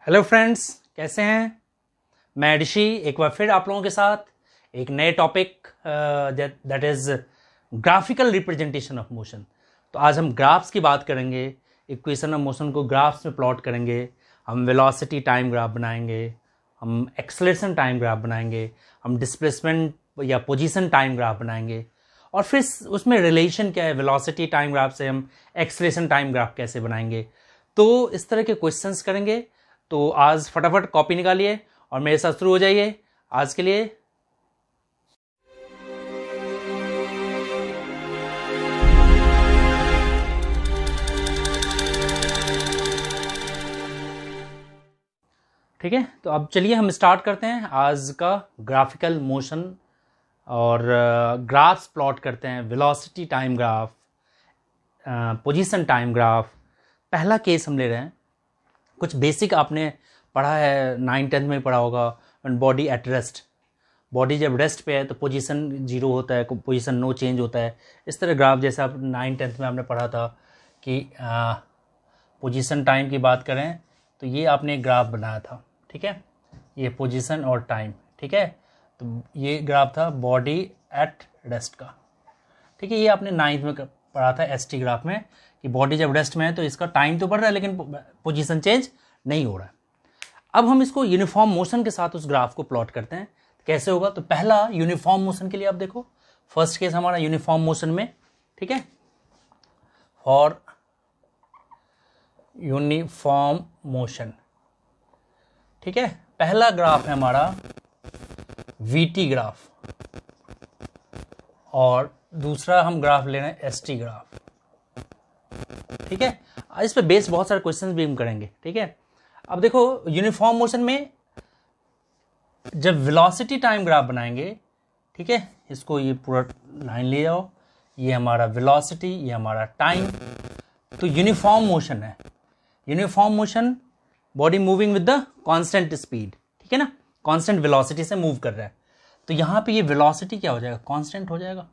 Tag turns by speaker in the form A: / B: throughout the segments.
A: Hello friends, कैसे हैं। मैं ऋषि एक बार फिर आप लोगों के साथ एक नए topic that is graphical representation of motion. तो आज हम ग्राफ्स की बात करेंगे, इक्वेशन ऑफ मोशन को ग्राफ्स में प्लॉट करेंगे। हम वेलोसिटी टाइम ग्राफ बनाएंगे, हम एक्सेलरेशन टाइम ग्राफ बनाएंगे, हम डिस्प्लेसमेंट या पोजीशन टाइम ग्राफ बनाएंगे और फिर उसमें रिलेशन क्या है वेलोसिटी टाइम ग्राफ से हम एक्सेलरेशन टाइम ग्राफ कैसे बनाएंगे। तो इस तरह के क्वेश्चंस करेंगे। तो आज फटाफट कॉपी निकालिए और मेरे साथ शुरू हो जाइए आज के लिए। ठीक है, तो अब चलिए हम स्टार्ट करते हैं आज का ग्राफिकल मोशन और ग्राफ्स प्लॉट करते हैं। Velocity time graph, position time graph. पहला केस हम ले रहे हैं, कुछ बेसिक आपने पढ़ा है, 9th-10th में पढ़ा होगा। बॉडी एट रेस्ट, बॉडी जब रेस्ट पे है तो पोजीशन 0 होता है, पोजीशन नो चेंज होता है। इस तरह ग्राफ जैसे आप 9th-10th में आपने पढ़ा था कि पोजीशन टाइम की बात करें तो ये आपने एक ग्राफ बनाया था। ठीक है, ये पोजीशन और टाइम। ठीक है, तो ये ग्राफ था बॉडी एट रेस्ट का। ठीक है, ये आपने 9th में पढ़ा था ST ग्राफ में कि बॉडी जब रेस्ट में है तो इसका टाइम तो बढ़ रहा है लेकिन पोजीशन चेंज नहीं हो रहा है। अब हम इसको यूनिफॉर्म मोशन के साथ उस ग्राफ को प्लॉट करते हैं। कैसे होगा, तो पहला यूनिफॉर्म मोशन के लिए आप देखो, फर्स्ट केस हमारा यूनिफॉर्म मोशन में। ठीक है, फॉर यूनिफॉर्म मोशन। ठीक है, पहला ग्राफ है हमारा VT ग्राफ और दूसरा हम ग्राफ ले रहे हैं ST ग्राफ। ठीक है, इस पे बेस बहुत सारे क्वेश्चंस भी हम करेंगे। ठीक है, अब देखो यूनिफॉर्म मोशन में जब वेलोसिटी टाइम ग्राफ बनाएंगे, ठीक है, इसको ये पूरा लाइन ले जाओ, ये हमारा वेलोसिटी, ये हमारा टाइम। तो यूनिफॉर्म मोशन है, uniform motion body moving with the constant speed. ठीक है ना, कांस्टेंट वेलोसिटी से मूव कर रहा है। तो यहाँ पे ये वेलोसिटी क्या हो जाएगा, कांस्टेंट हो जाएगा,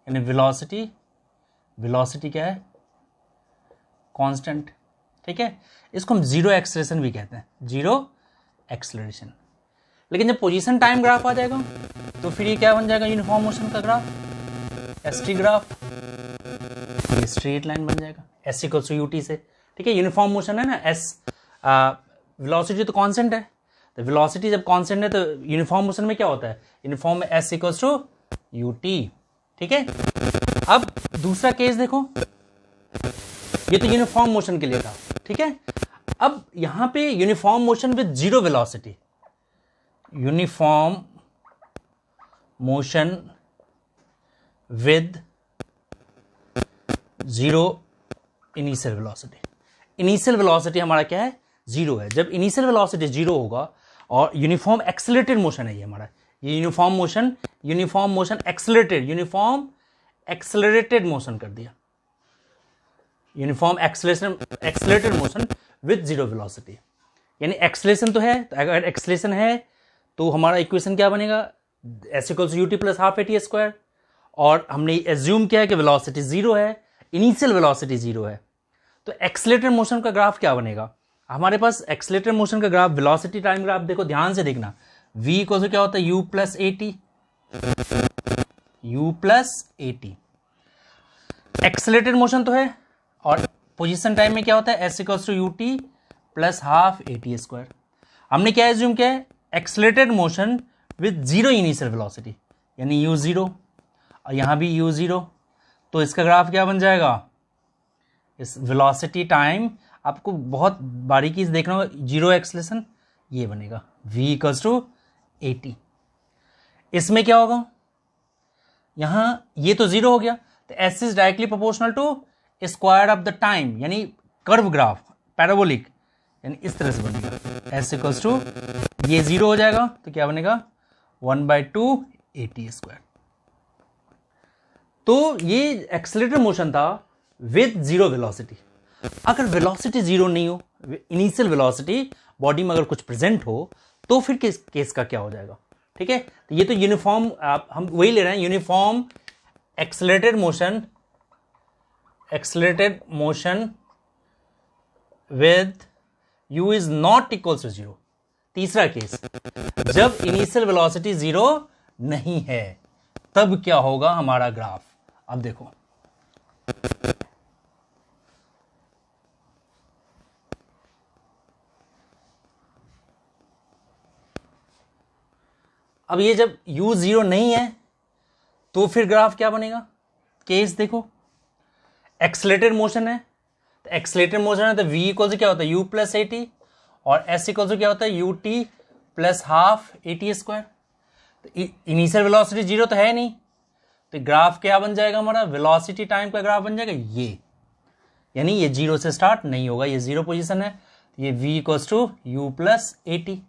A: यानी वेलोसिटी, वेलोसिटी क्या है, कांस्टेंट। ठीक है, इसको हम जीरो एक्सेलरेशन भी कहते हैं, जीरो एक्सेलरेशन। लेकिन जब पोजीशन टाइम ग्राफ आ जाएगा तो फिर ये क्या बन जाएगा, यूनिफॉर्म मोशन का ग्राफ, ST ग्राफ, ये स्ट्रेट लाइन बन जाएगा S इक्वल्स टू UT से। ठीक है, यूनिफॉर्म मोशन है ना, वेलोसिटी तो कांस्टेंट है, तो वेलोसिटी जब कांस्टेंट है तो यूनिफॉर्म मोशन में क्या होता है, यूनिफॉर्म में S इक्वल्स टू UT। ठीक है, अब दूसरा केस देखो, ये तो यूनिफॉर्म मोशन के लिए था। ठीक है, अब यहां पे uniform motion with zero velocity, uniform motion with zero initial velocity. Initial velocity हमारा क्या है, जीरो है। जब इनिशियल वेलोसिटी जीरो होगा और यूनिफॉर्म एक्सेलरेटेड मोशन है ये हमारा, ये uniform motion accelerated, uniform accelerated motion कर दिया, uniform accelerated motion with zero velocity. यानी एक्सेलरेशन तो है, तो अगर एक्सेलरेशन है तो हमारा इक्वेशन क्या बनेगा, S equals to UT plus half AT square. और हमने एज्यूम किया है कि वेलोसिटी जीरो है, इनिशियल वेलोसिटी जीरो है, तो एक्सेलरेटेड मोशन का ग्राफ क्या बनेगा, हमारे पास एक्सेलरेटेड मोशन का ग्राफ, वेलोसिटी टाइम ग्राफ देखो ध्यान से देखना, V इक्वल्स टू क्या होता है, U plus AT। Accelerated motion तो है और पोजीशन टाइम में क्या होता है, S equals to UT plus half AT square. हमने क्या एज्यूम किया है, accelerated motion with zero initial velocity, यानी U0, और यहां भी U0। तो इसका ग्राफ क्या बन जाएगा, इस वेलोसिटी टाइम आपको बहुत बारीकी से देखना होगा, जीरो एक्सेलरेशन ये बनेगा V इक्वल्स टू AT। इसमें क्या होगा, यहां ये तो जीरो हो गया, तो S is directly proportional to square of the time, यानी कर्व ग्राफ, पैराबोलिक, यानी इस तरह से बनेगा। S इक्वल्स टू ये जीरो हो जाएगा तो क्या बनेगा, 1/2 AT स्क्वायर। तो ये एक्सेलरेटेड मोशन था विद जीरो वेलोसिटी। अगर वेलोसिटी जीरो नहीं हो, इनिशियल वेलोसिटी बॉडी में अगर कुछ प्रेजेंट हो तो फिर केस का क्या हो जाएगा। ठीक है, तो ये तो यूनिफॉर्म, हम वही ले रहे हैं, uniform accelerated motion with u is not equals to 0। तीसरा केस, जब इनिशियल वेलोसिटी 0 नहीं है तब क्या होगा हमारा ग्राफ। अब देखो, अब ये जब u 0 नहीं है तो फिर ग्राफ क्या बनेगा। केस देखो, एक्सलेटेड मोशन है, तो एक्सलेटेड मोशन है तो v इक्वल से क्या होता है u प्लस ए टी, और s इक्वल से क्या होता है ut plus half a t square. तो इनिशियल वेलोसिटी 0 तो है नहीं, तो ग्राफ क्या बन जाएगा हमारा, वेलोसिटी टाइम का ग्राफ बन जाएगा ये, यानी ये 0 से स्टार्ट नहीं होगा, ये 0 पोजीशन है, तो ये v equals to u plus A T.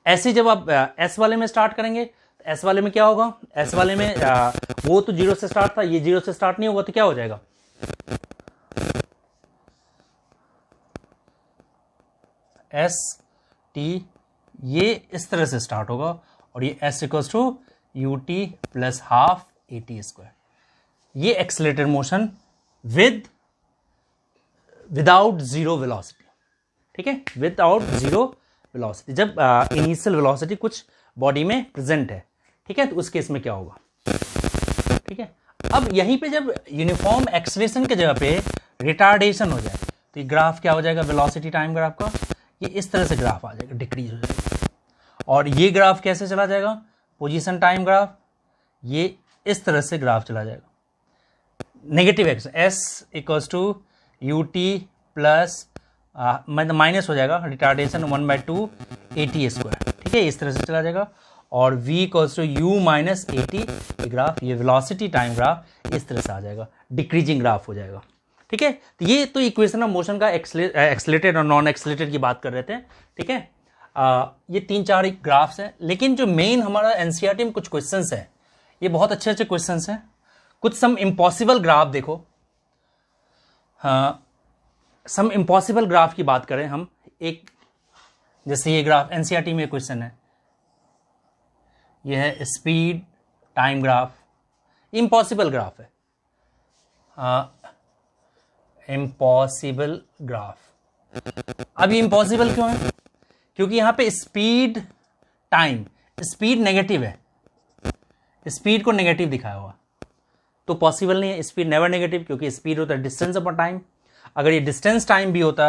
A: ऐसे जब आप s वाले में स्टार्ट करेंगे तो s वाले में क्या होगा, s वाले में वो तो 0 से स्टार्ट था, ये 0 से स्टार्ट नहीं होगा, तो क्या हो जाएगा, एस टी ये इस तरह से स्टार्ट होगा, और ये s equals to U T plus half a t square. ये accelerated motion without zero velocity, ठीक है, विदाउट जीरो वेलोसिटी, जब इनिशियल वेलोसिटी कुछ बॉडी में प्रेजेंट है, ठीक है, तो उस केस में क्या होगा, ठीक है। अब यहीं पे जब यूनिफॉर्म एक्सेलरेशन के जगह पे रिटार्डेशन हो जाए तो ये ग्राफ क्या हो जाएगा, वेलोसिटी टाइम ग्राफ का ये इस तरह से ग्राफ आ जाएगा, डिक्रीज हो जाएगा। और ये ग्राफ कैसे चला जाएगा, पोजीशन टाइम ग्राफ, ये इस तरह से ग्राफ चला जाएगा, negative X, S equals to U T plus मतलब माइनस हो जाएगा रिटार्डेशन 1/2 ए टी स्क्वायर, ठीक है, इस तरह से चला जाएगा। और v equals to U minus A T graph, ये वेलोसिटी टाइम ग्राफ इस तरह से आ जाएगा, डिक्रीजिंग ग्राफ हो जाएगा, ठीक है। तो ये तो इक्वेशन ऑफ मोशन का एक्सलेटेड और नॉन एक्सलेटेड की बात कर रहे थे, ठीक है। ये 3-4 ग्राफ्स हैं, लेकिन जो मेन हमारा एनसीईआरटी में कुछ क्वेश्चंस हैं, ये बहुत अच्छे अच्छे क्वेश्चंस हैं। कुछ सम इम्पॉसिबल ग्राफ देखो, सम इम्पॉसिबल ग्राफ की बात करें हम, एक जैसे ये ग्राफ एनसीईआरटी में क्वेश्चन है, यह है speed time graph, impossible graph है, इम्पॉसिबल ग्राफ। अब ये इम्पॉसिबल क्यों है, क्योंकि यहां पे स्पीड टाइम, स्पीड नेगेटिव है, स्पीड को नेगेटिव दिखाया हुआ, तो पॉसिबल नहीं है, स्पीड नेवर नेगेटिव, क्योंकि स्पीड होता है डिस्टेंस अपॉन टाइम। अगर ये डिस्टेंस टाइम भी होता,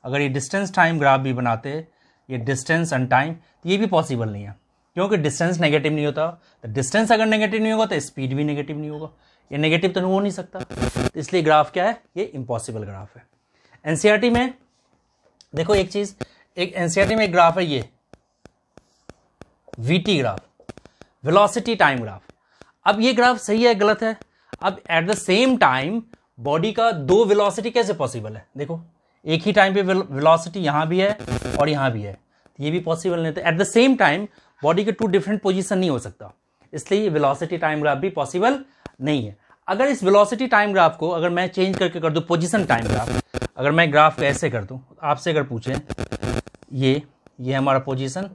A: अगर ये डिस्टेंस टाइम ग्राफ भी बनाते, ये डिस्टेंस एंड टाइम, तो ये भी पॉसिबल नहीं है, क्योंकि डिस्टेंस नेगेटिव नहीं होता, तो डिस्टेंस अगर नेगेटिव नहीं होगा तो स्पीड भी नेगेटिव नहीं होगा, ये नेगेटिव तो हो नहीं सकता, तो इसलिए ग्राफ क्या है, ये इम्पॉसिबल ग्राफ है। एनसीईआरटी में देखो एक चीज, एक एनसीईआरटी में एक ग्राफ है ये VT graph, velocity time graph. अब ये ग्राफ सही है गलत है, अब at the same time body का दो वेलोसिटी कैसे पॉसिबल है, देखो एक ही टाइम पे वेलोसिटी यहां भी है और यहां भी है, ये भी पॉसिबल नहीं, तो at the same time body के 2 डिफरेंट पोजीशन नहीं हो सकता, इसलिए वेलोसिटी टाइम ग्राफ भी पॉसिबल नहीं है। अगर इस वेलोसिटी टाइम ग्राफ को अगर मैं चेंज करके कर दूं पोजीशन टाइम ग्राफ, अगर मैं ग्राफ को ऐसे कर दूं, आपसे अगर पूछें ये हमारा पोजीशन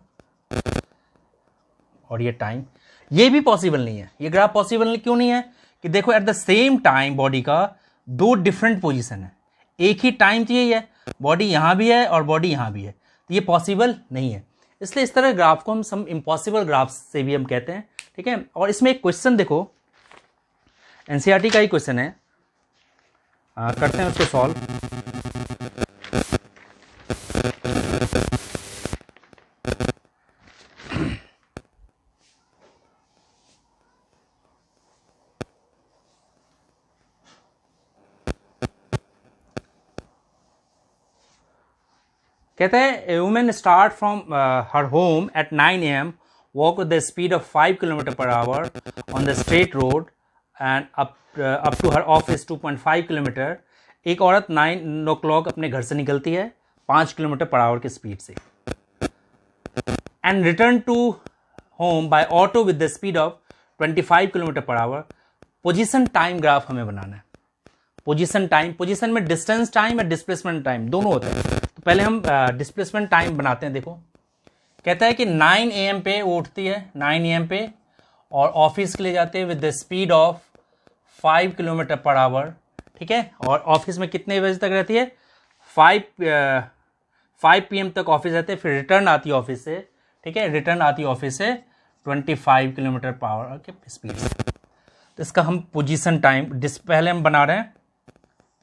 A: और ये टाइम, ये भी पॉसिबल नहीं है, ये ग्राफ पॉसिबल क्यों नहीं है, कि देखो at the same time body का 2 डिफरेंट पोजीशन है, एक ही टाइम चाहिए है, बॉडी यहां भी है और बॉडी यहां भी है, तो ये पॉसिबल नहीं है, इसलिए इस तरह ग्राफ को हम सम इम्पॉसिबल ग्राफ से भी हम कहते हैं, ठीक है। और इसमें एक क्वेश्चन देखो, एनसीईआरटी का ही क्वेश्चन है, करते हैं उसको सॉल्व। कहते हैं a women start from her home at 9 AM, walk with the speed of 5 km/h on the straight road and up to her office 2.5 kilometre. एक औरत 9 o'clock अपने घर से निकलती है 5 km/h की स्पीड से, and return to home by auto with the speed of 25 km/h। Position time graph हमें बनाना है। पोजीशन टाइम, पोजीशन में डिस्टेंस टाइम और डिस्प्लेसमेंट टाइम दोनों होते हैं, तो पहले हम डिस्प्लेसमेंट टाइम बनाते हैं। देखो कहता है कि 9 AM पे वो उठती है, 9 AM पे, और ऑफिस के लिए जाते हैं with the speed of 5 km/h, ठीक है, और ऑफिस में कितने बजे तक रहती है, 5 PM तक ऑफिस रहते हैं, फिर रिटर्न आती है ऑफिस से, ठीक है, रिटर्न आती है ऑफिस से 25 किलोमीटर पर आवर के स्पीड से। तो इसका हम पोजीशन टाइम पहले हम बना रहे हैं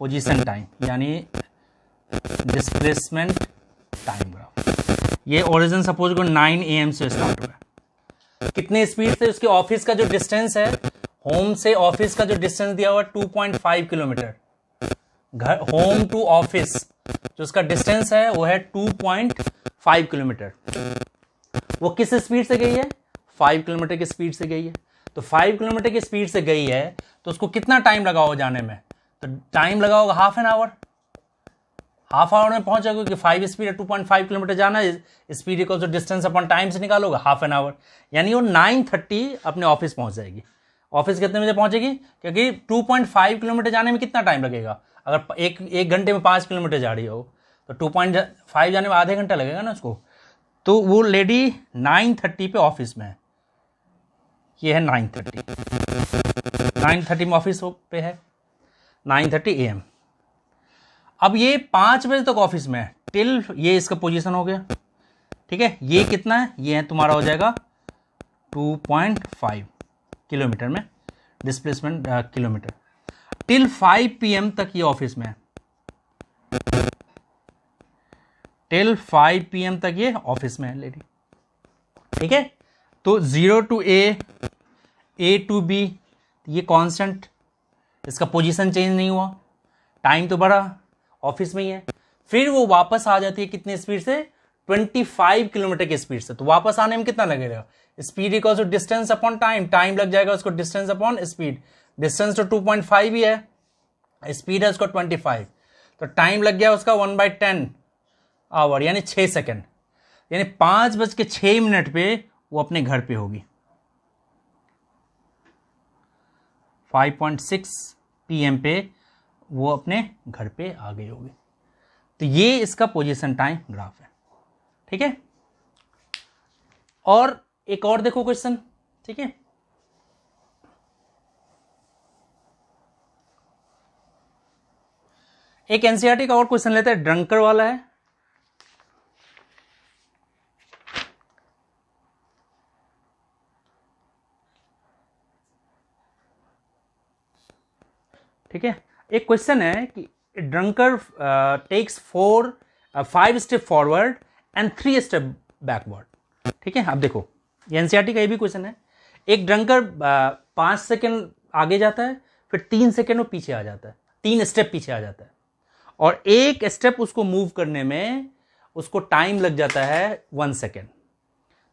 A: पोजीशन टाइम यानी डिस्प्लेसमेंट टाइम ग्राफ। ये ओरिजिन सपोज को 9 AM से स्टार्ट हुआ है, कितने स्पीड से, उसके ऑफिस का जो डिस्टेंस है, होम से ऑफिस का जो डिस्टेंस दिया हुआ 2.5 किलोमीटर, घर होम टू ऑफिस जो उसका डिस्टेंस है वो है 2.5 किलोमीटर। वो किस स्पीड से गई है, 5 किलोमीटर की स्पीड से गई है। तो 5 किलोमीटर की स्पीड से गई है तो उसको कितना टाइम लगा होगा जाने में, तो टाइम लगा होगा half an hour. Half hour में पहुंच जाएगा कि 5 स्पीड है, 2.5 किलोमीटर जाना है, speed equal to distance upon time से निकालोगे हाफ एन आवर, यानी वो 9:30 अपने ऑफिस पहुंच जाएगी। ऑफिस कितने बजे पहुंचेगी, क्योंकि 2.5 किलोमीटर जाने में कितना टाइम लगेगा, अगर एक घंटे में 5 किलोमीटर जा रही हो तो 2.5 जाने में आधे घंटा लगेगा ना उसको। तो वो लेडी 9:30 पे ऑफिस में है, ये है 9:30 में ऑफिस पे है, 9:30 AM। अब ये 5 बजे तक ऑफिस में है, टिल ये इसका पोजीशन हो गया, ठीक है। ये कितना है, ये है तुम्हारा हो जाएगा 2.5 किलोमीटर में डिस्प्लेसमेंट किलोमीटर, टिल 5 PM तक ये ऑफिस में है, टिल 5 PM तक ये ऑफिस में है लेडी, ठीक है। तो 0 to A to B ये कांस्टेंट, इसका पोजीशन चेंज नहीं हुआ, टाइम तो बढ़ा, ऑफिस में ही है। फिर वो वापस आ जाती है कितने स्पीड से, 25 किलोमीटर की स्पीड से। तो वापस आने में कितना लगेगा, speed equals to distance upon time, time लग जाएगा उसको डिस्टेंस अपॉन स्पीड, डिस्टेंस तो 2.5 ही है, स्पीड है उसको 25, तो टाइम लग गया उसका 1/10 आवर यानी 6 सेकेंड, यानी 5:06 पे वो अपने घर पे होगी, 5.6 PM पे वो अपने घर पे आ गई होगी। तो ये इसका पोजीशन टाइम ग्राफ है, ठीक है। और एक और देखो क्वेश्चन, ठीक है, एक एनसीईआरटी का और क्वेश्चन लेते हैं, ड्रंकर वाला है। ठीक है, एक क्वेश्चन है कि drunker takes 5 step forward and 3 step backward, ठीक है। अब देखो ये एनसीईआरटी का ये भी क्वेश्चन है, एक ड्रंकर 5 सेकेंड आगे जाता है, फिर 3 सेकेंड वो पीछे आ जाता है, 3 स्टेप पीछे आ जाता है, और एक स्टेप उसको मूव करने में उसको टाइम लग जाता है 1 सेकेंड।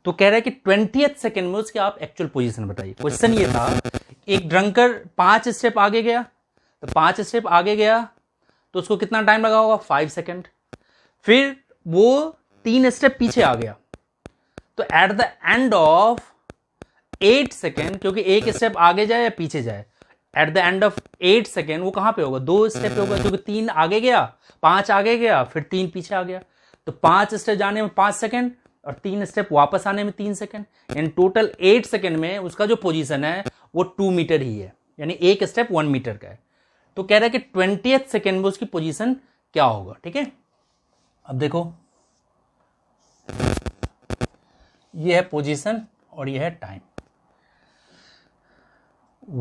A: तो कह रहा है कि 20th सेकेंड में उसकी आप एक्चुअल पोजीशन बताइए। क्वेश्चन ये था, एक ड्रंकर 5 स्टेप आगे गया, तो 5 स्टेप आगे गया तो उसको कितना टाइम लगा होगा, 5 सेकेंड। फिर वो 3 स्टेप पीछे आ गया, तो at the end of 8 second, क्योंकि एक स्टेप आगे जाए या पीछे जाए, at the end of 8 second वो कहां पे होगा, 2 स्टेप पे होगा, क्योंकि 3 आगे गया, 5 आगे गया, फिर 3 पीछे आ गया। तो 5 स्टेप जाने में 5 सेकेंड और 3 स्टेप वापस आने में 3 सेकेंड, यानी टोटल 8 सेकेंड में उसका जो पोजीशन है वो 2 मीटर ही है, यानी एक स्टेप 1 मीटर का है। तो कह रहा है कि 20th सेकेंड में उसकी पोजीशन क्या होगा, ठीक है। अब देखो ये है पोजीशन और ये है टाइम,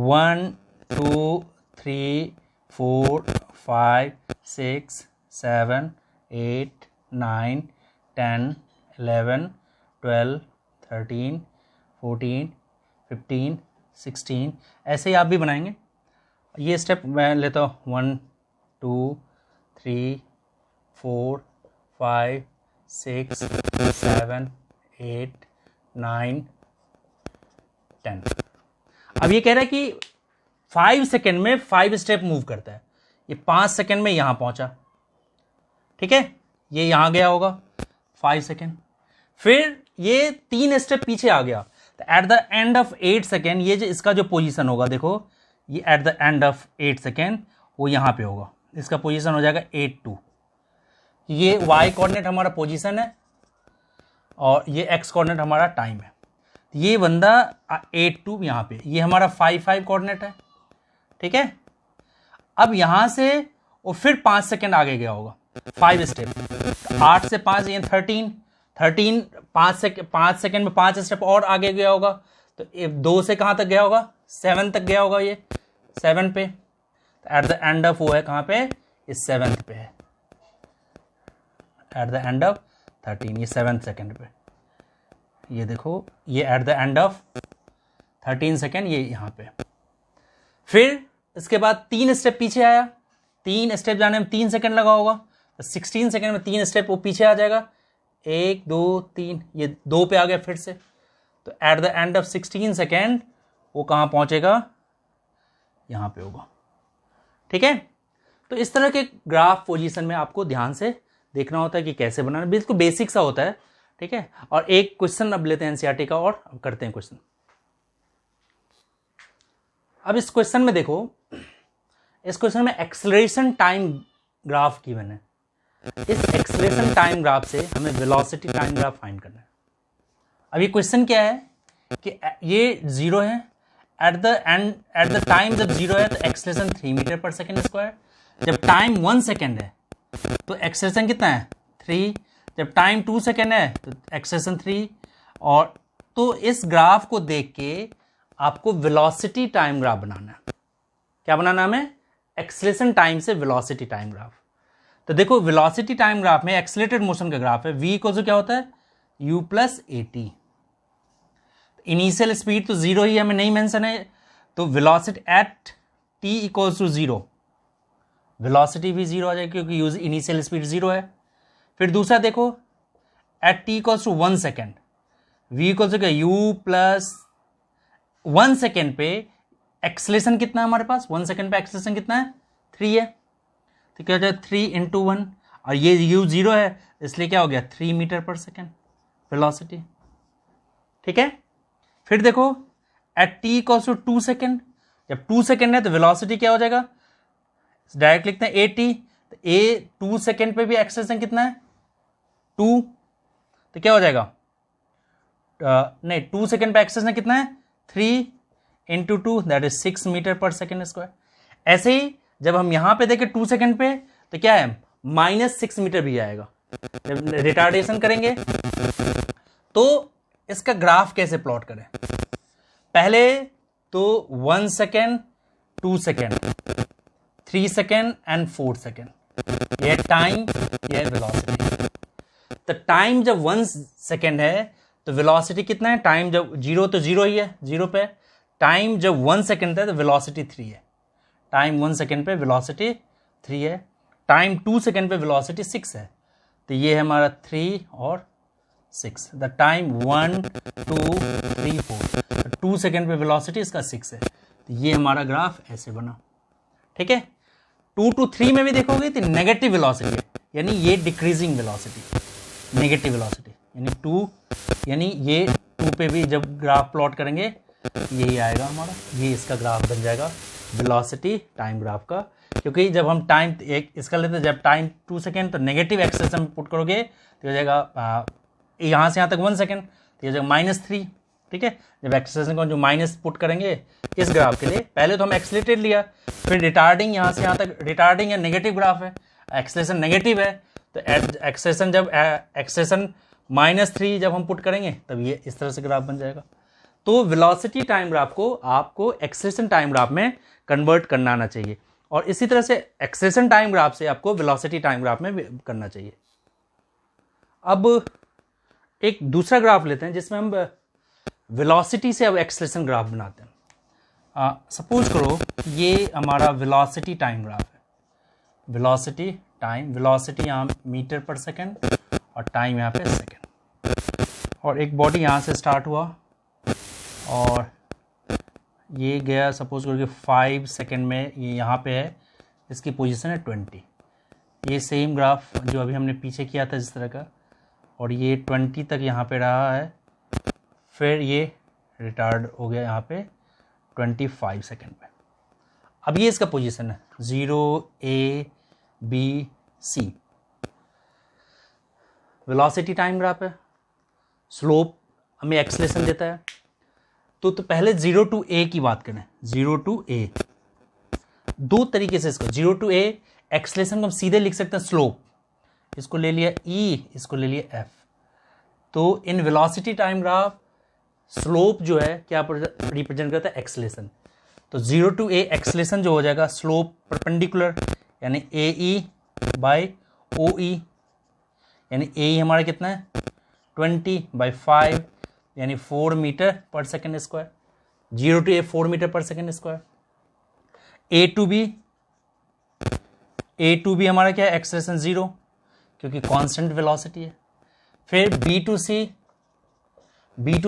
A: 1 2 3 4 5 6 7 8 9 10 11 12 13 14 15 16, ऐसे ही आप भी बनाएंगे। ये स्टेप मैं लेता हूँ 1 2 3 4 5 6 7 8 9 10। अब ये कह रहा है कि 5 सेकेंड में 5 स्टेप मूव करता है, ये 5 सेकेंड में यहां पहुंचा, ठीक है, ये यहां गया होगा 5 सेकेंड, फिर ये 3 स्टेप पीछे आ गया, तो at the end of 8 second ये जो इसका जो पोजीशन होगा, देखो ये at the end of 8 second वो यहां पे होगा, इसका पोजीशन हो जाएगा 8 2। ये वाई कोऑर्डिनेट हमारा पोजीशन है और ये एक्स कोऑर्डिनेट हमारा टाइम है। ये बंदा 8 2 यहां पे, ये हमारा 5 5 कोऑर्डिनेट है, ठीक है। अब यहां से वो फिर 5 सेकेंड आगे गया होगा, 5 स्टेप, 8 से 5 ये 13, 5 सेकेंड में 5 स्टेप और आगे गया होगा, तो 2 से कहाँ तक गया होगा, 7 तक गया होगा, ये 7 पे, एट द एंड ऑफ वो है कहाँ पे, इस 7th पे है, एट द एंड ऑफ 13, ये 7th सेकेंड पे, ये देखो ये at the end of 13 second ये यहाँ पे। फिर इसके बाद 3 स्टेप पीछे आया, 3 स्टेप जाने में 3 सेकेंड लगा होगा, तो 16 सेकेंड में 3 स्टेप वो पीछे आ जाएगा, 1 2 3, ये 2 पे आ गया फिर से, तो at the end of 16 second वो कहाँ पहुंचेगा, यहाँ पे होगा। ठीक है, तो इस तरह के ग्राफ पोजीशन में आपको ध्यान से देखना होता है कि कैसे बनाना, बिल्कुल बेसिक सा होता है। ठीक है, और एक क्वेश्चन अब लेते हैं एनसीईआरटी का और करते हैं क्वेश्चन। अब इस क्वेश्चन में देखो, इस क्वेश्चन में एक्सेलरेशन टाइम ग्राफ गिवन है। इस एक्सेलरेशन टाइम ग्राफ से हमें वेलोसिटी टाइम ग्राफ फाइंड करना है। अब ये क्वेश्चन क्या है कि ये 0 है, एट द टाइम जब 0 है तो एक्सेलरेशन 3 मीटर पर सेकेंड स्क्वायर, जब टाइम 1 सेकेंड है तो एक्सेलरेशन कितना है 3, जब टाइम 2 सेकेंड है तो एक्सेलरेशन 3, और तो इस ग्राफ को देख के आपको वेलोसिटी टाइम ग्राफ बनाना है। क्या बनाना है हमें, एक्सेलरेशन टाइम से वेलोसिटी टाइम ग्राफ। तो देखो वेलोसिटी टाइम ग्राफ में एक्सेलरेटेड मोशन का ग्राफ है, v इक्वल क्या होता है u plus A T. Initial speed तो 0 ही हमें नहीं मेंशन है, तो velocity at t equals to 0, velocity भी 0 आ जाएगी क्योंकि इनिशियल स्पीड 0 है। फिर दूसरा देखो at t equals to 1 second, v equals to क्या u प्लस 1 सेकेंड पे एक्सेलरेशन कितना है हमारे पास, 1 सेकेंड पे एक्सेलरेशन कितना है 3 है, तो क्या हो जाए 3 इंटू 1, और ये u 0 है इसलिए क्या हो गया 3 मीटर पर सेकेंड वेलोसिटी। ठीक है, फिर देखो at t equals to 2 second, जब 2 सेकेंड है तो वेलोसिटी क्या हो जाएगा, डायरेक्ट लिखते हैं at, तो a 2 सेकेंड पे भी एक्सेलरेशन कितना है 2, तो क्या हो जाएगा नहीं 2 सेकेंड पे एक्सेलरेशन कितना है 3 इंटू 2 दैट इज 6 मीटर पर सेकेंड स्क्वायर। ऐसे ही जब हम यहां पे देखें 2 सेकेंड पे तो क्या है -6 मीटर भी आएगा। जब रिटार्डेशन करेंगे तो इसका ग्राफ कैसे प्लॉट करें, पहले तो 1 second 2 second 3 second and 4 second, यह टाइम यह वेलोसिटी। तो टाइम जब 1 सेकेंड है तो वेलोसिटी कितना है, टाइम जब 0 तो 0 ही है 0 पे, टाइम जब 1 सेकेंड है तो वेलोसिटी 3 है, टाइम 1 सेकेंड पे वेलोसिटी 3 है, टाइम 2 सेकेंड पे वेलोसिटी 6 है, तो ये है हमारा 3 और 6, द टाइम 1 2 3 4, 2 सेकेंड पे वेलोसिटी इसका 6 है, तो ये हमारा ग्राफ ऐसे बना। ठीक है, 2 to 3 में भी देखोगे तो नेगेटिव वेलोसिटी है, यानी ये डिक्रीजिंग वेलोसिटी, नेगेटिव वेलोसिटी यानी 2, यानी ये 2 पे भी जब ग्राफ प्लॉट करेंगे यही आएगा हमारा, ये इसका ग्राफ बन जाएगा वेलोसिटी टाइम ग्राफ का। क्योंकि जब हम टाइम एक इसका लेते हैं, जब टाइम 2 सेकेंड तो नेगेटिव एक्सेलरेशन पुट करोगे तो हो जाएगा यहाँ से यहाँ तक 1 सेकेंड, तो ये हो जाएगा -3। ठीक है, जब एक्सेलरेशन को जो माइनस पुट करेंगे इस ग्राफ के लिए, पहले तो हम एक्सेलरेटेड लिया, फिर रिटार्डिंग यहाँ से यहाँ तक, रिटार्डिंग या नेगेटिव ग्राफ है, एक्सेलरेशन नेगेटिव है, तो एक्सेलरेशन जब एक्सेलरेशन -3 जब हम पुट करेंगे तब ये इस तरह से ग्राफ बन जाएगा। तो वेलोसिटी टाइम ग्राफ को आपको एक्सेलरेशन टाइम ग्राफ में कन्वर्ट करना आना चाहिए, और इसी तरह से एक्सेलरेशन टाइम ग्राफ से आपको वेलोसिटी टाइम ग्राफ में करना चाहिए। अब एक दूसरा ग्राफ लेते हैं जिसमें हम वेलोसिटी से अब एक्सेलरेशन ग्राफ बनाते हैं। सपोज करो ये हमारा वेलोसिटी टाइम ग्राफ है, वेलोसिटी टाइम, वेलोसिटी यहाँ मीटर पर सेकेंड और टाइम यहाँ पे सेकेंड, और एक बॉडी यहाँ से स्टार्ट हुआ और ये गया सपोज करो कि 5 सेकेंड में, ये यहाँ पे है, इसकी पोजीशन है 20। ये सेम ग्राफ जो अभी हमने पीछे किया था इस तरह का, और ये 20 तक यहाँ पे रहा है, फिर ये रिटार्ड हो गया यहाँ पे 25 सेकेंड पे। अब ये इसका पोजीशन है 0 A B C, velocity time graph है, स्लोप हमें एक्सेलरेशन देता है। तो पहले 0 to A की बात करें, 0 to A, दो तरीके से इसको 0 to A एक्सेलरेशन को हम सीधे लिख सकते हैं स्लोप, इसको ले लिया E, इसको ले लिया F। तो in velocity time graph slope जो है क्या रिप्रेजेंट करता है, एक्सेलेरेशन। तो 0 to A एक्सेलेरेशन जो हो जाएगा स्लोप परपेंडिकुलर, यानी AE/OE, यानी AE हमारा कितना है 20/5, यानी 4 मीटर पर second square. 0 to A 4 metre पर second square. A to B हमारा क्या है, एक्सेलेरेशन 0, क्योंकि कांस्टेंट वेलोसिटी है। फिर B to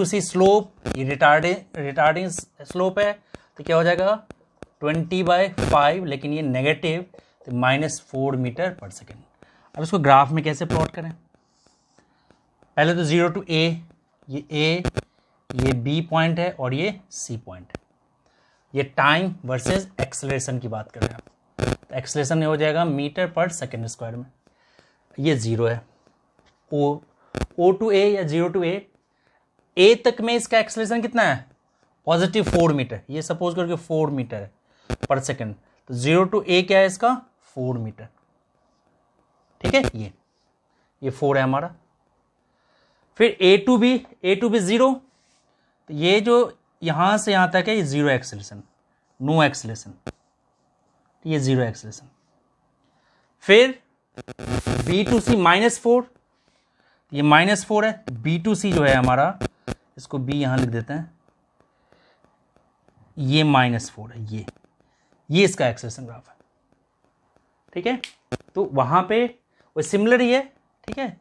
A: C स्लोप, ये रिटार्डिंग स्लोप है, तो क्या हो जाएगा 20/5, लेकिन ये नेगेटिव, तो -4 मीटर पर सेकेंड। अब इसको ग्राफ में कैसे प्लॉट करें, पहले तो 0 to A, ये A, ये B पॉइंट है और ये C पॉइंट है। ये टाइम वर्सेस एक्सेलरेशन की बात कर रहे हैं आप, तो एक्सेलरेशन हो जाएगा मीटर पर सेकेंड स्क्वायर में। ये 0 है। O to A या 0 to A तक में इसका एक्सेलरेशन कितना है, पॉजिटिव 4 मीटर। ये सपोज करके 4 मीटर है पर सेकेंड, तो 0 to A क्या है इसका 4 मीटर, ठीक है। ये 4 है हमारा। फिर A to B 0, तो ये जो यहां से यहां तक है ये 0 एक्सेलरेशन, नो एक्सेलरेशन, ये 0 एक्सेलरेशन। फिर B to C -4, ये -4 है। B to C जो है हमारा, इसको B यहां लिख देते हैं, ये -4 है। ये इसका एक्सेलरेशन ग्राफ है, ठीक है। तो वहां पे वो सिमिलर ही है, ठीक है।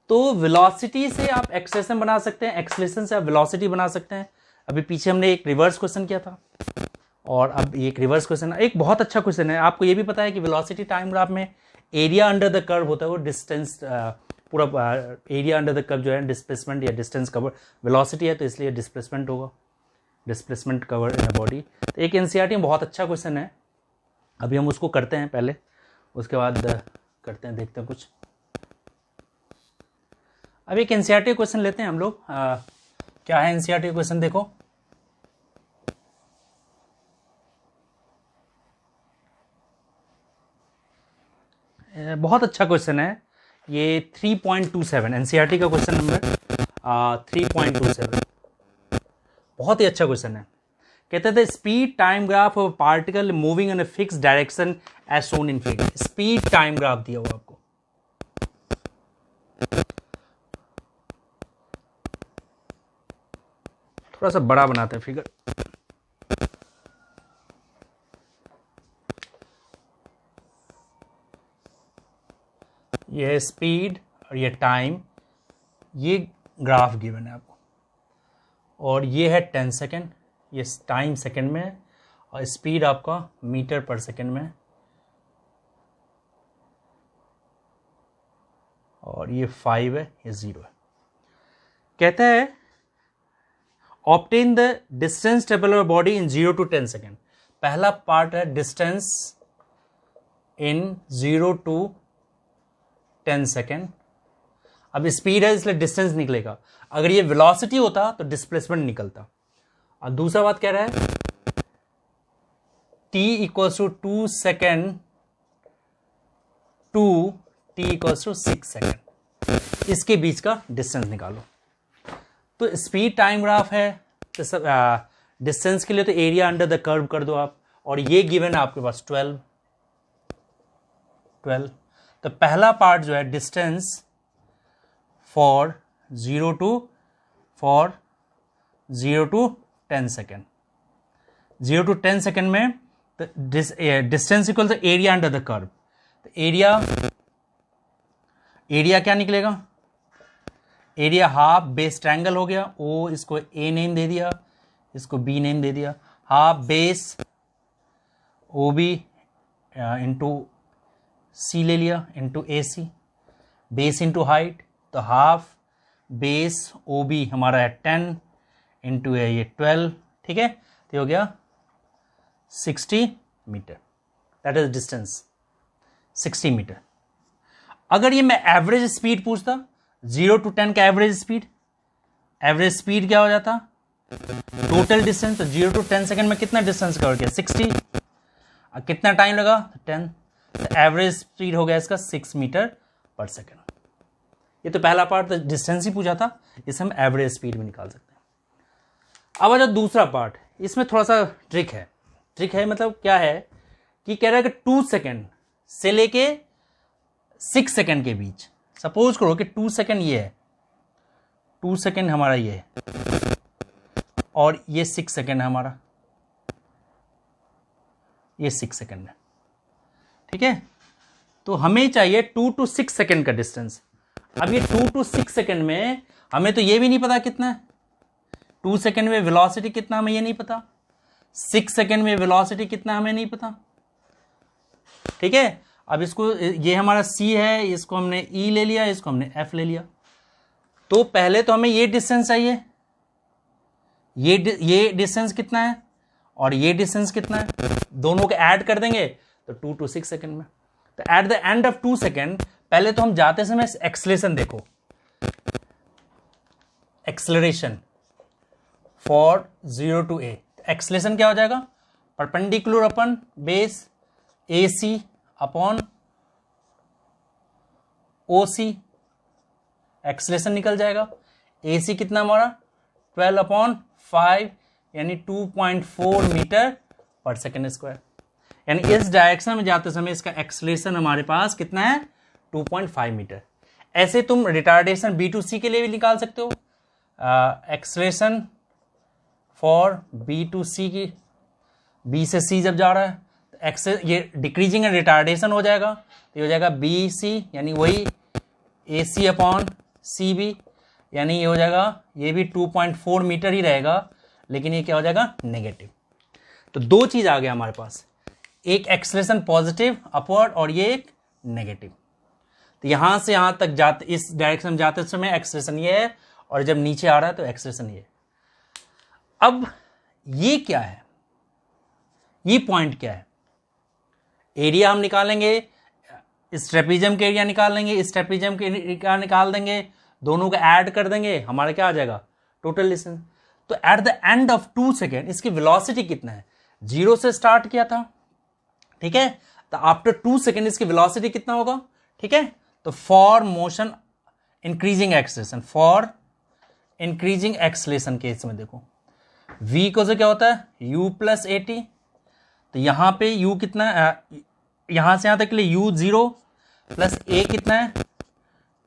A: तो वेलोसिटी से आप एक्सेलरेशन बना सकते हैं, एक्सेलरेशन से आप वेलोसिटी बना सकते हैं। अभी पीछे हमने एक रिवर्स क्वेश्चन किया था, और अब एक रिवर्स क्वेश्चन, एक बहुत अच्छा क्वेश्चन है। आपको ये भी पता है कि वेलोसिटी टाइम ग्राफ में एरिया अंडर द कर्व होता है, वो डिस्टेंस, पूरा एरिया अंडर द कर्व जो है डिस्प्लेसमेंट या डिस्टेंस कवर, वेलोसिटी है तो इसलिए डिस्प्लेसमेंट होगा, डिस्प्लेसमेंट कवर बॉडी। तो एक एनसीईआरटी में बहुत अच्छा क्वेश्चन है, अभी हम उसको करते हैं पहले, उसके बाद करते हैं, देखते हैं कुछ। अब एक एनसीईआरटी क्वेश्चन लेते हैं हम लोग। क्या है एनसीईआरटी क्वेश्चन, देखो। बहुत अच्छा क्वेश्चन है ये, 3.27 एनसीईआरटी का क्वेश्चन नंबर 3.27, बहुत ही अच्छा क्वेश्चन है। कहते थे speed time graph of particle moving in a fix direction as shown in figure. Speed time graph दिया हुआ आपको, थोड़ा सा बड़ा बनाते हैं फिगर। ये स्पीड और ये टाइम, ये ग्राफ गिवन है आपको, और ये है 10 सेकेंड, ये टाइम सेकेंड में है, और स्पीड आपका मीटर पर सेकेंड में है, और ये 5 है, ये 0 है। कहता है obtain the distance travel body in 0 to 10 second. पहला पार्ट है डिस्टेंस इन 0 to 10 सेकेंड। अब स्पीड है इसलिए डिस्टेंस निकलेगा, अगर ये वेलोसिटी होता तो डिस्प्लेसमेंट निकलता। और दूसरा बात कह रहा है t = 2 second to t = 6 second, इसके बीच का डिस्टेंस निकालो। तो स्पीड टाइम ग्राफ है, तो डिस्टेंस के लिए तो एरिया अंडर द कर्व कर दो आप, और ये गिवन है आपके पास 12। तो पहला पार्ट जो है distance for 0 to 10 second, 0 to 10 second में distance equal to area under the curve. तो एरिया क्या निकलेगा, एरिया हाफ बेस ट्रायंगल हो गया, ओ इसको ए नेम दे दिया, इसको बी नेम दे दिया, half base O B into C ले लिया into A C, base into height, तो हाफ बेस ओ बी हमारा है 10 इंटू है ये 12, ठीक है। तो हो गया 60 metre, that is distance 60 metre. अगर ये मैं एवरेज स्पीड पूछता, 0 to 10 का एवरेज स्पीड क्या हो जाता, टोटल डिस्टेंस। तो 0 to 10 सेकेंड में कितना डिस्टेंस कवर किया, 60। कितना टाइम लगा, 10। तो एवरेज स्पीड हो गया इसका 6 मीटर पर सेकेंड। ये तो पहला पार्ट डिस्टेंस ही पूछा था, इसे हम एवरेज स्पीड में निकाल सकते हैं। अब आ जाओ दूसरा पार्ट, इसमें थोड़ा सा ट्रिक है मतलब क्या है कि कह रहा है कि 2 सेकेंड से लेके 6 सेकेंड के बीच, सपोज करो कि 2 सेकेंड ये है, 2 सेकेंड हमारा ये है और ये 6 सेकेंड है हमारा, ये 6 सेकेंड है, ठीक है। तो हमें चाहिए 2 to 6 सेकेंड का डिस्टेंस। अब ये 2 to 6 सेकेंड में हमें तो ये भी नहीं पता कितना है, 2 सेकेंड में वेलोसिटी कितना हमें ये नहीं पता, 6 सेकेंड में वेलोसिटी कितना हमें नहीं पता, ठीक है। अब इसको, ये हमारा C है, इसको हमने E ले लिया, इसको हमने F ले लिया। तो पहले तो हमें ये डिस्टेंस चाहिए, ये डिस्टेंस कितना है और ये डिस्टेंस कितना है, दोनों को ऐड कर देंगे तो 2 to 6 सेकेंड में। तो at the end of 2 second, पहले तो हम जाते समय एक्सलेशन देखो, acceleration for 0 to A। Acceleration क्या हो जाएगा, perpendicular upon base AC upon OC, acceleration निकल जाएगा। AC कितना हमारा 12/5 यानी 2.4 मीटर पर सेकेंड स्क्वायर, यानी इस डायरेक्शन में जाते समय इसका एक्सलेशन हमारे पास कितना है 2.5 मीटर। ऐसे तुम रिटार्डेशन B2C के लिए भी निकाल सकते हो, एक्सलेशन फॉर B2C की, B से C जब जा रहा है तो ये डिक्रीजिंग एंड रिटार्डेशन हो जाएगा, तो ये हो जाएगा BC यानी वही AC अपॉन CB, यानी ये हो जाएगा, ये भी 2.4 मीटर ही रहेगा, लेकिन ये क्या हो जाएगा नेगेटिव। तो दो चीज आ गया हमारे पास, एक एक्सलेशन पॉजिटिव अपवर्ड और ये एक नेगेटिव। तो यहां से यहां तक जाते, इस डायरेक्शन में जाते समय एक्सलेशन ये है और जब नीचे आ रहा है तो एक्सलेशन ये है। अब ये क्या है, ये पॉइंट क्या है, एरिया हम निकालेंगे, इस ट्रेपीजियम के एरिया निकाल लेंगे, इस ट्रेपीजियम के एरिया निकाल देंगे, दोनों को ऐड कर देंगे, हमारा क्या आ जाएगा टोटल डिस्टेंस। तो at the end of 2 second इसकी वेलोसिटी कितना है, 0 से स्टार्ट किया था, ठीक है। तो आफ्टर 2 सेकेंड इसकी वेलोसिटी कितना होगा, ठीक है। तो for motion increasing acceleration, for increasing acceleration case में देखो v को से क्या होता है u प्लस AT, तो यहां पे u कितना है, यहां से यहां तक के लिए u 0 प्लस a कितना है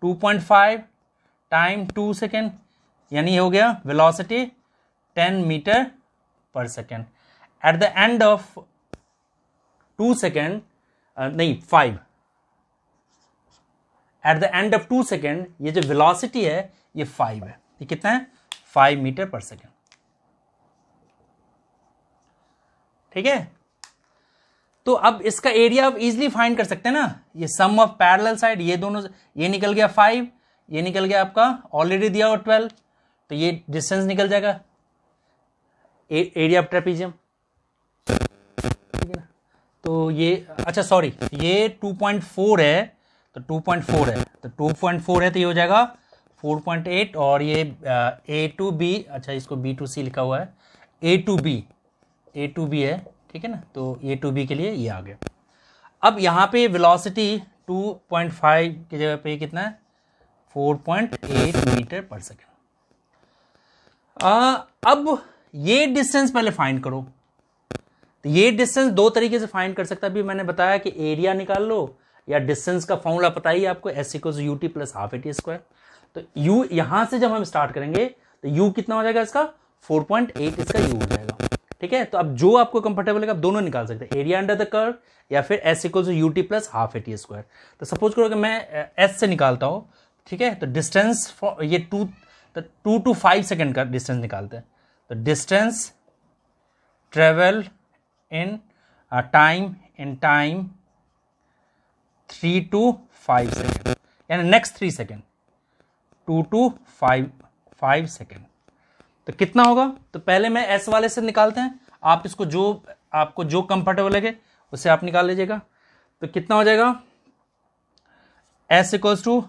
A: 2.5 टाइम 2 सेकेंड, यानी हो गया वेलोसिटी 10 मीटर पर second. At the end of 2 second, नहीं 5, at the end of 2 second ये जो वेलोसिटी है ये 5 है, ये कितना है 5 मीटर पर सेकेंड, ठीक है। तो अब इसका एरिया आप इजीली फाइंड कर सकते हैं ना, ये सम ऑफ पैरेलल साइड, ये दोनों, ये निकल गया 5, ये निकल गया आपका ऑलरेडी दिया हुआ 12, तो ये डिस्टेंस निकल जाएगा एरिया ऑफ ट्रेपीजियम, ठीक है ना। तो ये अच्छा सॉरी, ये 2.4 है, तो 2.4 है, तो 2.4 है तो ये हो जाएगा 4.8 और ये A to B, अच्छा इसको B to C लिखा हुआ है, A to B है, ठीक है ना। तो A to B के लिए ये आ गया। अब यहाँ पे वेलोसिटी 2.5 की जगह पे कितना है 4.8 मीटर पर सेकेंड। अब ये डिस्टेंस पहले फाइंड करो, तो ये डिस्टेंस दो तरीके से फाइंड कर सकता है। अभी मैंने बताया कि एरिया निकाल लो या डिस्टेंस का फॉर्मूला पता ही आपको, S = UT + ½ AT स्क्वायर। तो U यहां से जब हम स्टार्ट करेंगे तो U कितना हो जाएगा इसका 4.8 इसका U हो जाएगा, ठीक है। तो अब जो आपको कंफर्टेबल है आप दोनों निकाल सकते हैं, एरिया अंडर द कर्व या फिर S = UT + ½ AT स्क्वायर। तो सपोज करो कि मैं S से निकालता हूं, ठीक है। तो डिस्टेंस ये 2 to 5 सेकेंड का डिस्टेंस निकालते हैं। तो distance travel in time 3 to 5 second, यानी नेक्स्ट 3 सेकेंड 2 to 5 सेकेंड। तो कितना होगा, तो पहले मैं S वाले से निकालते हैं, आप इसको जो आपको जो कंफर्टेबल लगे उससे आप निकाल लीजिएगा। तो कितना हो जाएगा S =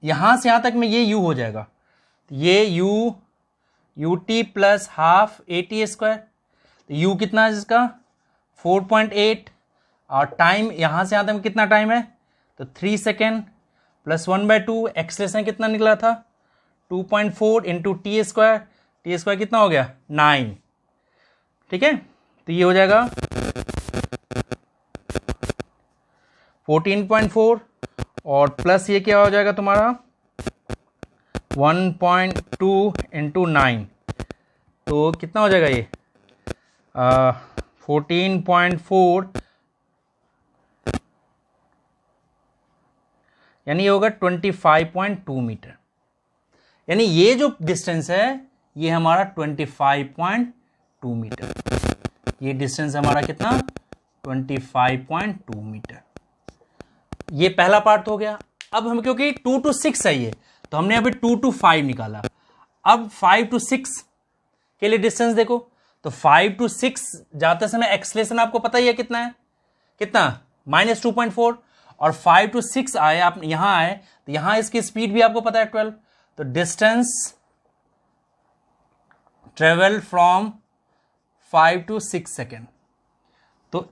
A: यहां से यहां तक में ये U हो जाएगा, ये UT + ½ AT स्क्वायर। तो U कितना है इसका 4.8 और टाइम यहाँ से यहाँ तक कितना टाइम है, तो 3 सेकेंड प्लस 1/2, एक्सलेशन कितना निकला था 2.4 इंटू टी स्क्वायर कितना हो गया 9, ठीक है। तो ये हो जाएगा 14.4 और प्लस ये क्या हो जाएगा तुम्हारा 1.2 इंटू 9, तो कितना हो जाएगा ये 14.4 यानी ये होगा 25.2 मीटर। यानी ये जो डिस्टेंस है ये हमारा 25.2 मीटर, ये डिस्टेंस हमारा कितना 25.2 मीटर। ये पहला पार्ट हो गया। अब हम क्योंकि 2 to 6 है ये, तो हमने अभी 2 to 5 निकाला। अब 5 to 6 के लिए डिस्टेंस देखो, तो 5 to 6 जाते समय एक्सलेशन आपको पता ही है कितना है, कितना -2.4, और 5 to 6 आए आप यहां आए तो यहां इसकी स्पीड भी आपको पता है 12। तो distance travel from 5 to 6 second, तो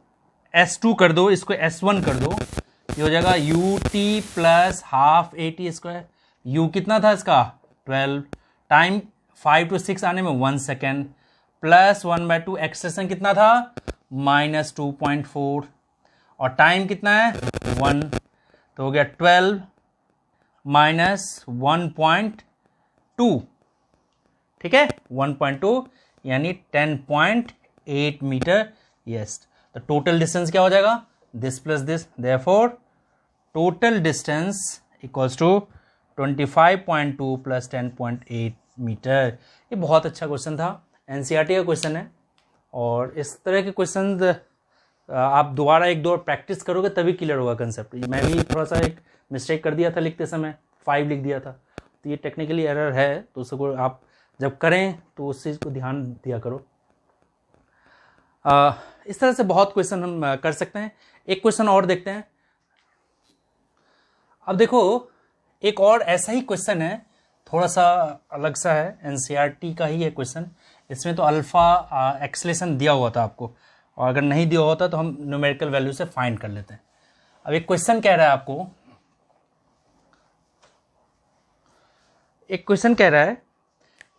A: S2 कर दो, इसको S1 कर दो, ये हो जाएगा ut plus half AT²। u कितना था इसका 12, टाइम 5 to 6 आने में 1 सेकेंड, प्लस 1/2, एक्सलेशन कितना था -2.4 और टाइम कितना है 1, तो हो गया 12 माइनस 1.2, ठीक है 1.2 यानी 10.8 मीटर। यस, तो टोटल डिस्टेंस क्या हो जाएगा this plus this, therefore total distance equals to 25.2 plus 10.8 metre. ये बहुत अच्छा क्वेश्चन था, एनसीईआरटी का क्वेश्चन है, और इस तरह के क्वेश्चन आप दोबारा एक दो प्रैक्टिस करोगे तभी क्लियर होगा कंसेप्ट। मैं भी थोड़ा सा एक मिस्टेक कर दिया था लिखते समय, 5 लिख दिया था, तो ये टेक्निकली एरर है, तो उसको आप जब करें तो उस चीज़ को ध्यान दिया करो। इस तरह से बहुत क्वेश्चन हम कर सकते हैं। एक क्वेश्चन और देखते हैं। अब देखो एक और ऐसा ही क्वेश्चन है, थोड़ा सा अलग सा है, एनसीईआरटी का ही है क्वेश्चन। इसमें तो अल्फा एक्सलेशन दिया हुआ था आपको, और अगर नहीं दिया होता तो हम न्यूमेरिकल वैल्यू से फाइंड कर लेते हैं। अब एक क्वेश्चन कह रहा है आपको, एक क्वेश्चन कह रहा है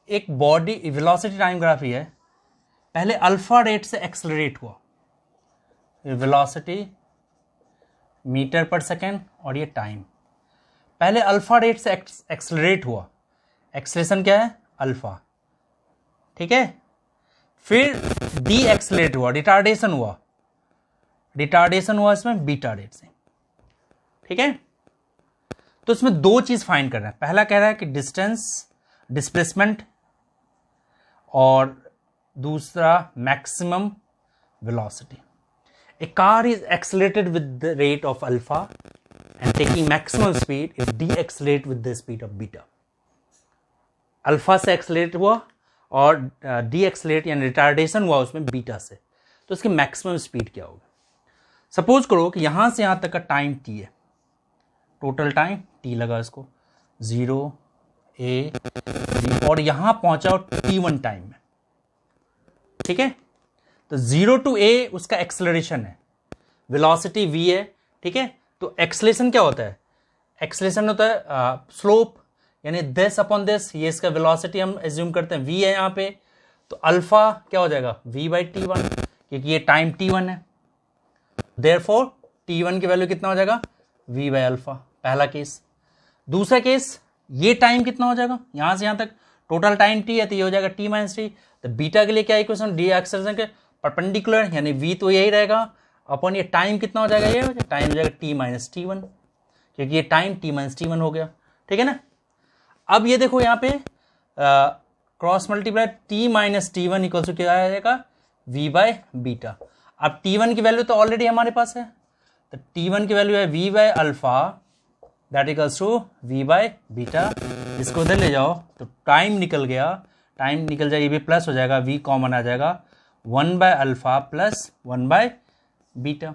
A: एक बॉडी वेलोसिटी टाइम ग्राफ है, पहले अल्फा रेट से एक्सलरेट हुआ, वेलोसिटी मीटर पर सेकेंड और ये टाइम, पहले अल्फा रेट से एक्सलरेट हुआ, एक्सलेशन क्या है अल्फा, ठीक है। फिर डी एक्सलेट हुआ, रिटार्डेशन हुआ इसमें बीटा रेट से, ठीक है। तो इसमें दो चीज फाइंड कर रहा है, पहला कह रहा है कि डिस्टेंस डिस्प्लेसमेंट और दूसरा maximum velocity. A car is accelerated with the rate of alpha and taking maximum speed, it decelerate with the speed of beta. Alpha से एक्सलेट हुआ और डी एक्सलेट यानी रिटार्डेशन हुआ उसमें बीटा से, तो इसकी मैक्सिमम स्पीड क्या होगी। सपोज करो कि यहां से यहां तक का टाइम टी है, टोटल टाइम टी लगा इसको 0 A B, और यहां पहुंचा T1 टाइम में, ठीक है। तो 0 to A उसका एक्सेलरेशन है, वेलोसिटी v है, ठीक है। तो एक्सेलरेशन क्या होता है, एक्सेलरेशन होता है स्लोप, यानी दिस अपॉन दिस, ये इसका वेलोसिटी हम एज्यूम करते हैं v है यहाँ पे, तो अल्फा क्या हो जाएगा v/T1, क्योंकि ये टाइम T1 है, देयरफॉर T1 की वैल्यू कितना हो जाएगा v/अल्फा, पहला केस। दूसरा केस, ये टाइम कितना हो जाएगा, यहां से यहां तक टोटल टाइम t है, तो ये हो जाएगा t - t। तो बीटा के लिए क्या इक्वेशन, डी एक्सेलरेशन के परपेंडिकुलर, यानी v तो यही रहेगा अपॉन ये टाइम कितना हो जाएगा, ये टाइम हो जाएगा t - t1, क्योंकि ये टाइम t - t1 हो गया, ठीक है ना। अब ये देखो यहाँ पे cross multiply t - t1 equal to क्या आ जाएगा v/बीटा। अब t1 की वैल्यू तो ऑलरेडी हमारे पास है, तो t1 की वैल्यू है v/अल्फा दैट इक्वल्स टू v/बीटा। इसको इधर ले जाओ तो टाइम निकल गया, टाइम निकल जाएगा, ये भी प्लस हो जाएगा, v कॉमन आ जाएगा, 1/अल्फा प्लस 1/बीटा,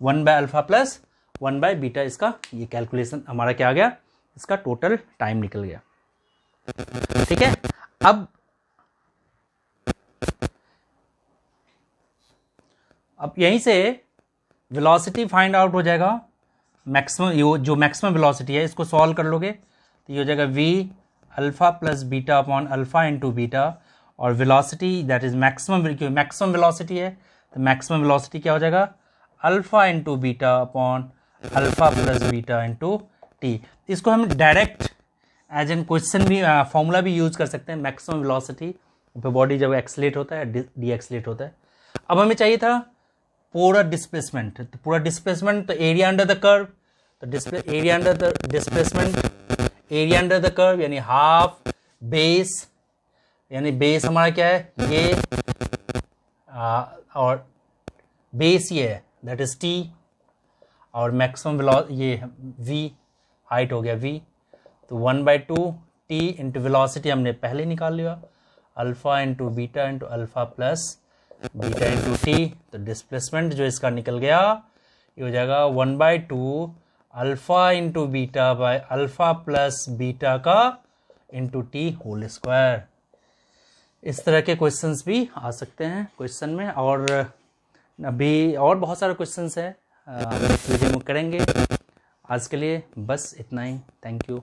A: 1/अल्फा प्लस 1/बीटा। इसका ये कैलकुलेशन हमारा क्या आ गया, इसका टोटल टाइम निकल गया, ठीक है। अब यहीं से वेलोसिटी फाइंड आउट हो जाएगा, मैक्सिमम जो मैक्सिमम वेलोसिटी है इसको सॉल्व कर लोगे तो ये हो जाएगा v alpha plus beta upon alpha into beta, और velocity that is maximum velocity है तो मैक्सिमम वेलोसिटी क्या हो जाएगा alpha into beta upon alpha plus beta into t. इसको हम डायरेक्ट एज एन क्वेश्चन भी फॉर्मूला भी यूज कर सकते हैं। मैक्सिमम वेलोसिटी पे बॉडी जब एक्सलेट होता है डी एक्सलेट होता है। अब हमें चाहिए था पूरा डिस्प्लेसमेंट, तो पूरा डिस्प्लेसमेंट तो एरिया अंडर द कर्व, तो area under the displacement, area under the curve यानी हाफ बेस, यानी बेस हमारा क्या है ये और बेस ये है दैट इज टी, और मैक्सिमम ये v हाइट हो गया v, तो 1/2 t इंटू वेलोसिटी हमने पहले निकाल लिया alpha into beta into alpha plus beta into T, तो डिस्प्लेसमेंट जो इसका निकल गया ये हो जाएगा 1/2 alpha into beta by alpha plus beta का इंटू टी होल स्क्वायर। इस तरह के क्वेश्चंस भी आ सकते हैं क्वेश्चन में, और अभी और बहुत सारे क्वेश्चंस हैं वीडियो में करेंगे। आज के लिए बस इतना ही, थैंक यू।